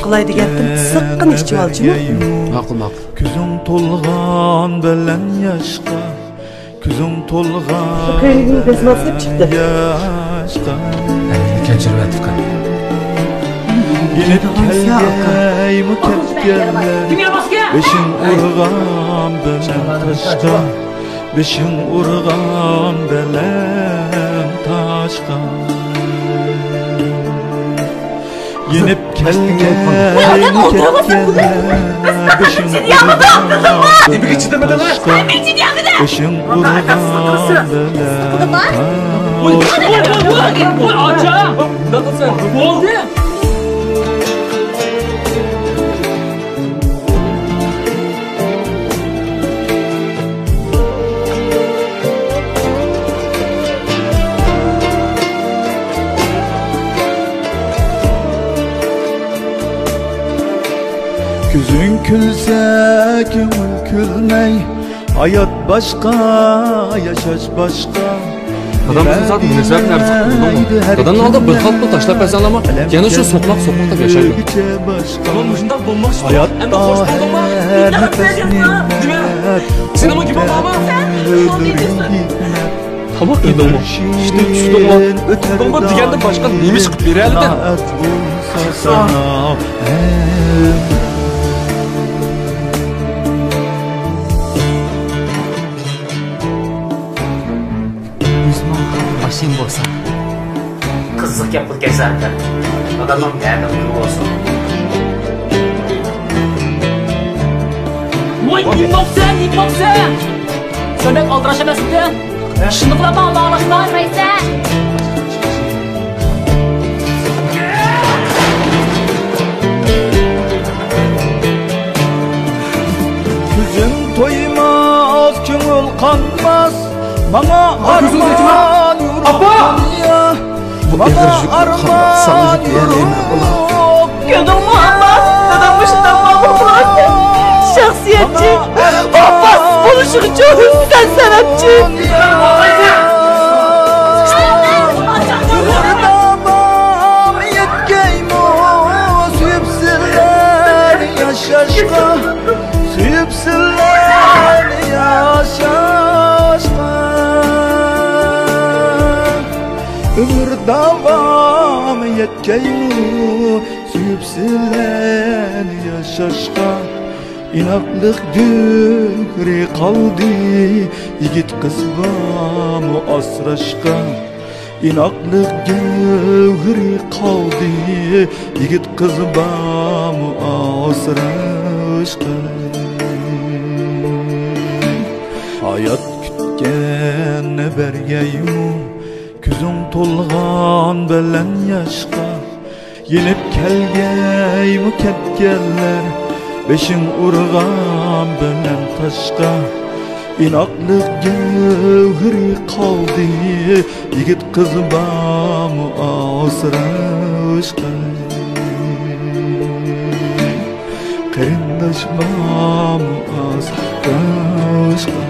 qilay degandim, siqqin ichib olchimi? Ma'qul. Ko'zing to'lg'an bilan yoshqa, ko'zing to'lg'an. Ko'nglim bezmasib chiqdi. Yoshqa. Kechirvatifqa. Yine kelgey muketkeller. Beşin urgan bilen taşqa, beşin urgan bilen taşqa. Yenip kelgey muketkeller. Beşin urgan bilen taşqa, beşin urgan bilen taşqa. Gözün külse köngül külmey, hayat başka, yaşaş başka. Adam bizim zaten münasebet nerede tutuldu? Dadanın aldı bir kalp mı taşlar pesanlama, yana şu soklak da yaşaydı. Tamam ucundan bulmak istiyor. Hayatta her nefes nimet. Sinema gibi ama. Tabak yedi ama. İşte düştü ama. Bomba digende başka neymiş kıt bir elden. Başın bolsa kızlık yapıp gezerken adamın yardımcı olsun. Voy yiymoqsan Söndek aldırış emasmidi? Şındıqlama Allah'laşma Qo'ysan. Ko'zim to'ymas, ko'ngil qonmas. Bana arman yurgan ya, bana arman yurgan. Ko'nglim olmas, dadam başından ma'lum shaxsiyatchi, vafosiz bo'lishi uchun sen sababchi. Babam yetkeymo, suyupsizlar yaşaşqa, suyupsizlar yaşaşqa. Ömür davam yetkeymo, suyupsizlar yaşaşqa. İnaklık düğri kaldı, yigit kız bamı asraşqa. İnaklık düğri kaldı, yigit kız bamı asraşqa. Hayat kütken bergeyu, küzün tolgan bilen yaşqa. Yenip kelgey muketkeller, beşin urgan bilen taşqa. İnaklık gevhiri kaldı, yigit kız bamı asraşqa. Qarindosh bamı asraşqa.